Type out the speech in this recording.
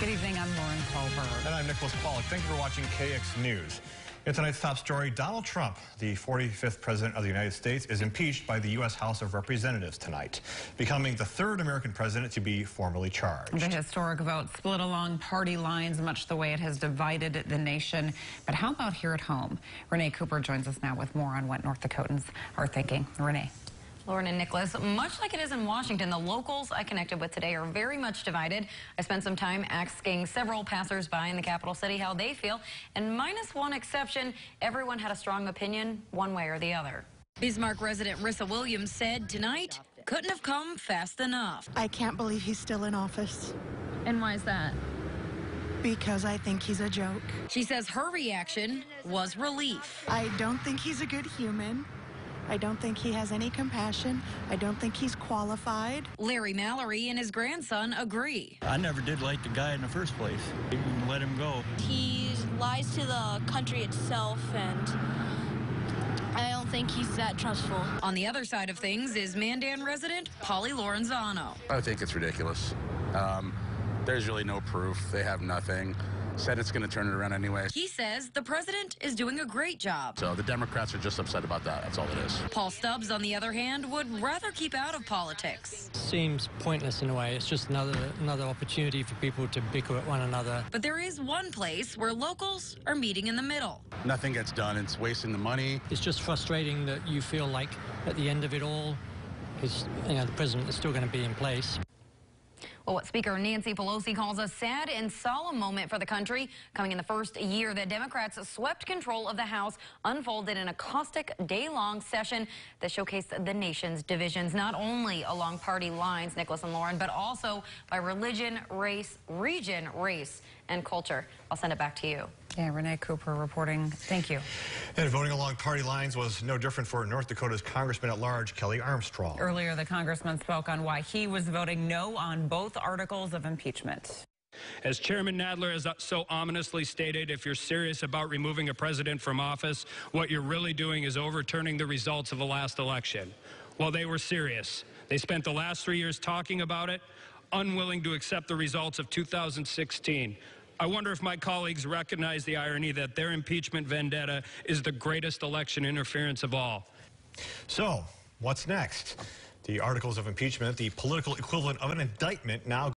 Good evening, I'm Lauren Culver. And I'm Nicholas Pollack. Thank you for watching KX News. In tonight's top story, Donald Trump, the 45th President of the United States, is impeached by the U.S. House of Representatives tonight, becoming the third American president to be formally charged. The historic vote split along party lines, much the way it has divided the nation. But how about here at home? Renee Cooper joins us now with more on what North Dakotans are thinking. Renee. Lauren and Nicholas, much like it is in Washington, the locals I connected with today are very much divided. I spent some time asking several passersby in the capital city how they feel, and minus one exception, everyone had a strong opinion one way or the other. Bismarck resident Rissa Williams said tonight couldn't have come fast enough. I can't believe he's still in office. And why is that? Because I think he's a joke. She says her reaction was relief. I don't think he's a good human. I don't think he has any compassion. I don't think he's qualified. Larry Mallory and his grandson agree. I never did like the guy in the first place. You can let him go. He lies to the country itself, and I don't think he's that trustful. On the other side of things is Mandan resident Polly Lorenzano. I think it's ridiculous. There's really no proof. They have nothing. Said it's going to turn it around anyway. He says the president is doing a great job. So the Democrats are just upset about that. That's all it is. Paul Stubbs, on the other hand, would rather keep out of politics. Seems pointless in a way. It's just another opportunity for people to bicker at one another. But there is one place where locals are meeting in the middle. Nothing gets done. It's wasting the money. It's just frustrating that you feel like at the end of it all, the president is still going to be in place. Well, what Speaker Nancy Pelosi calls a sad and solemn moment for the country, coming in the first year that Democrats swept control of the House, unfolded in a caustic day-long session that showcased the nation's divisions, not only along party lines, Nicholas and Lauren, but also by religion, race, region, race, and culture. I'll send it back to you. Yeah, Renee Cooper reporting. Thank you. And voting along party lines was no different for North Dakota's Congressman-at-Large, Kelly Armstrong. Earlier, the congressman spoke on why he was voting no on both articles of impeachment. As Chairman Nadler has so ominously stated, if you're serious about removing a president from office, what you're really doing is overturning the results of the last election. Well, they were serious. They spent the last 3 years talking about it, unwilling to accept the results of 2016. I wonder if my colleagues recognize the irony that their impeachment vendetta is the greatest election interference of all. So, what's next? The articles of impeachment, the political equivalent of an indictment, now